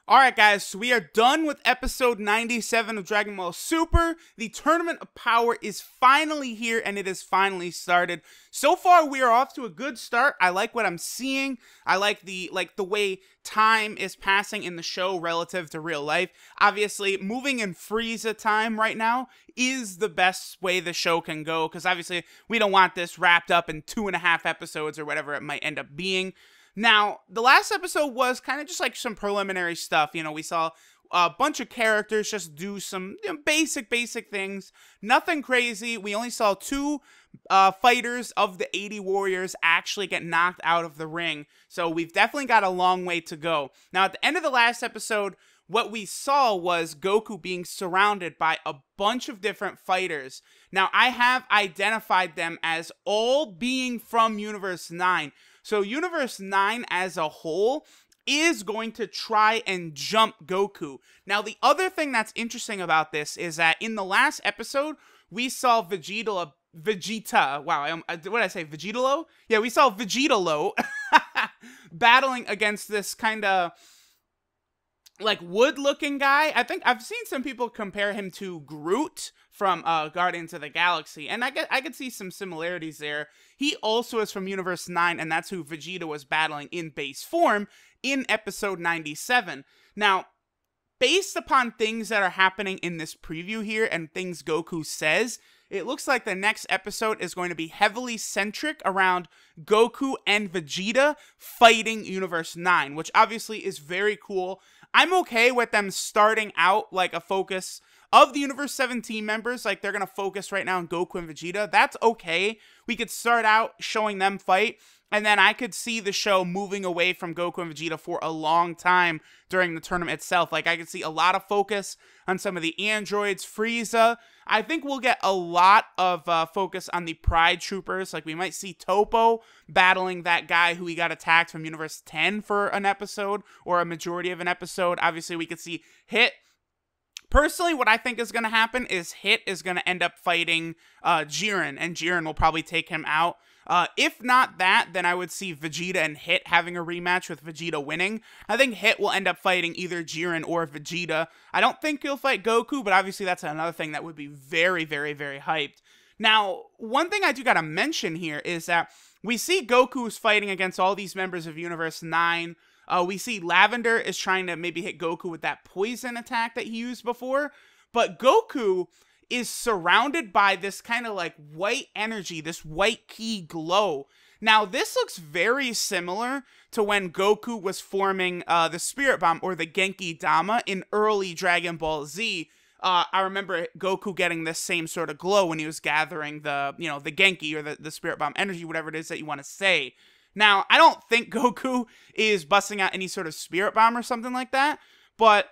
Alright guys, so we are done with episode 97 of Dragon Ball Super. The Tournament of Power is finally here and it has finally started. So far we are off to a good start. I like what I'm seeing. I like the way time is passing in the show relative to real life. Obviously, moving in Frieza time right now is the best way the show can go, because obviously we don't want this wrapped up in 2.5 episodes or whatever it might end up being. Now, the last episode was kind of just like some preliminary stuff. You know, we saw a bunch of characters just do some basic things. Nothing crazy. We only saw two fighters of the 80 Warriors actually get knocked out of the ring. So we've definitely got a long way to go. Now, at the end of the last episode, what we saw was Goku being surrounded by a bunch of different fighters. Now, I have identified them as all being from Universe 9. So Universe 9 as a whole is going to try and jump Goku. Now, the other thing that's interesting about this is that in the last episode, we saw Vegeta, wow, what did I say, Vegetalo? Yeah, we saw Vegetalo battling against this kind of like wood-looking guy. I think I've seen some people compare him to Groot from Guardians of the Galaxy, and I could see some similarities there. He also is from Universe 9, and that's who Vegeta was battling in base form in episode 97. Now, based upon things that are happening in this preview here and things Goku says, it looks like the next episode is going to be heavily centric around Goku and Vegeta fighting Universe 9, which obviously is very cool. I'm okay with them starting out like a focus of the Universe 17 members, like they're going to focus right now on Goku and Vegeta. That's okay. We could start out showing them fight, and then I could see the show moving away from Goku and Vegeta for a long time during the tournament itself. Like, I could see a lot of focus on some of the androids, Frieza. I think we'll get a lot of focus on the Pride Troopers. Like, we might see Toppo battling that guy who he got attacked from Universe 10 for an episode, or a majority of an episode. Obviously, we could see Hit. Personally, what I think is going to happen is Hit is going to end up fighting Jiren, and Jiren will probably take him out. If not that, then I would see Vegeta and Hit having a rematch with Vegeta winning. I think Hit will end up fighting either Jiren or Vegeta. I don't think he'll fight Goku, but obviously that's another thing that would be very hyped. Now, one thing I do gotta mention here is that we see Goku's fighting against all these members of Universe 9. We see Lavender is trying to maybe hit Goku with that poison attack that he used before, but Goku is surrounded by this kind of like white energy, this white ki glow. Now, this looks very similar to when Goku was forming the Spirit Bomb or the Genki Dama in early Dragon Ball Z. I remember Goku getting this same sort of glow when he was gathering the Genki or the Spirit Bomb energy, whatever it is that you want to say. Now, I don't think Goku is busting out any sort of Spirit Bomb or something like that, but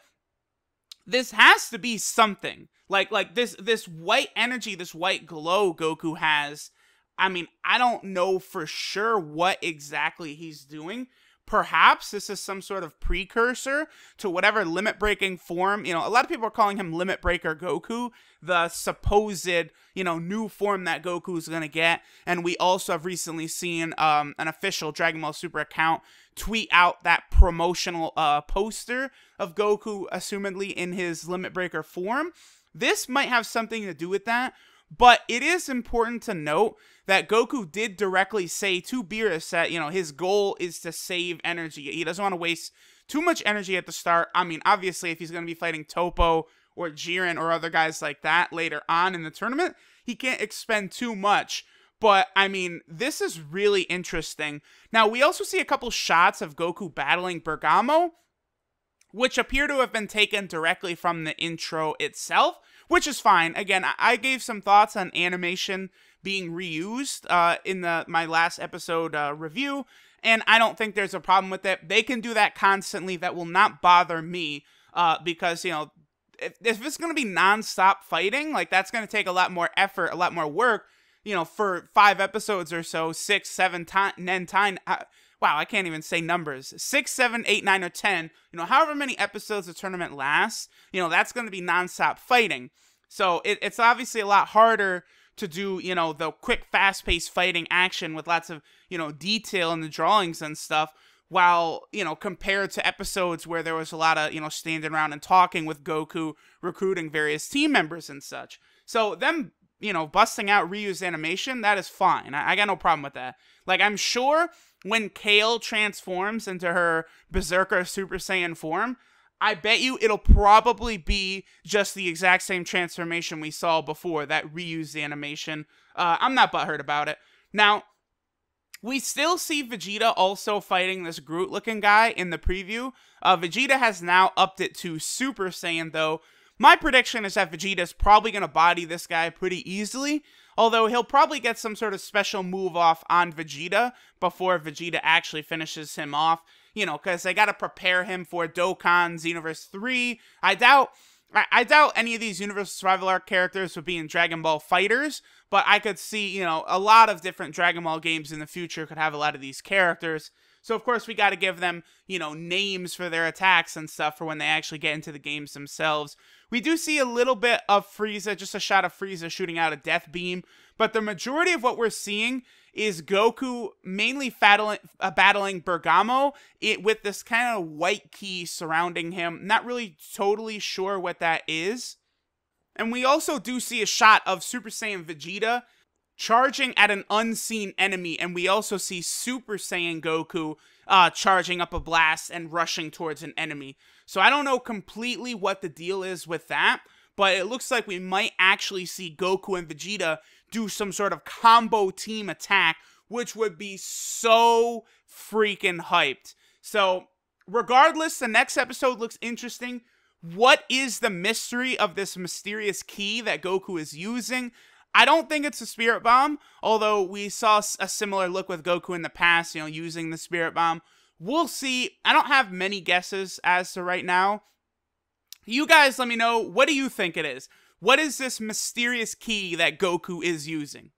this has to be something. Like this white energy, this white glow Goku has. I mean, I don't know for sure what exactly he's doing. Perhaps this is some sort of precursor to whatever limit-breaking form. A lot of people are calling him Limit Breaker Goku, the supposed, new form that Goku's gonna get. And we also have recently seen an official Dragon Ball Super account tweet out that promotional poster of Goku, assumedly in his Limit Breaker form. This might have something to do with that. But it is important to note that Goku did directly say to Beerus that, his goal is to save energy. He doesn't want to waste too much energy at the start. I mean, obviously, if he's going to be fighting Toppo or Jiren or other guys like that later on in the tournament, he can't expend too much. But, I mean, this is really interesting. Now, we also see a couple shots of Goku battling Bergamo, which appear to have been taken directly from the intro itself, which is fine. Again, I gave some thoughts on animation being reused in my last episode review, and I don't think there's a problem with it. They can do that constantly. That will not bother me because, if it's going to be non-stop fighting, like, that's going to take a lot more effort, a lot more work, for 5 episodes or so, 6, 7, 10, wow, I can't even say numbers. 6, 7, 8, 9, or 10. However many episodes the tournament lasts, that's going to be nonstop fighting. So it's obviously a lot harder to do, the quick, fast-paced fighting action with lots of, detail in the drawings and stuff while, compared to episodes where there was a lot of, standing around and talking with Goku, recruiting various team members and such. So them, busting out Ryu's animation, that is fine. I got no problem with that. Like, I'm sure when Kale transforms into her Berserker Super Saiyan form, I bet you it'll probably be just the exact same transformation we saw before, that Ryu's animation. I'm not butthurt about it. Now, we still see Vegeta also fighting this Groot-looking guy in the preview. Vegeta has now upped it to Super Saiyan, though. My prediction is that Vegeta's probably going to body this guy pretty easily, although he'll probably get some sort of special move off on Vegeta before Vegeta actually finishes him off, because they got to prepare him for Dokkan Xenoverse 3. I doubt any of these Universal Survival Arc characters would be in Dragon Ball FighterZ, but I could see, a lot of different Dragon Ball games in the future could have a lot of these characters. So, of course, we got to give them, names for their attacks and stuff for when they actually get into the games themselves. We do see a little bit of Frieza, just a shot of Frieza shooting out a death beam, but the majority of what we're seeing is Goku mainly battling Bergamo with this kind of white key surrounding him. Not really totally sure what that is. And we also do see a shot of Super Saiyan Vegeta charging at an unseen enemy, and we also see Super Saiyan Goku charging up a blast and rushing towards an enemy. So I don't know completely what the deal is with that, but it looks like we might actually see Goku and Vegeta do some sort of combo team attack, which would be so freaking hyped. So regardless, the next episode looks interesting. What is the mystery of this mysterious key that Goku is using? I don't think it's a Spirit Bomb, although we saw a similar look with Goku in the past, using the Spirit Bomb. We'll see. I don't have many guesses as to right now. You guys let me know, what do you think it is? What is this mysterious key that Goku is using?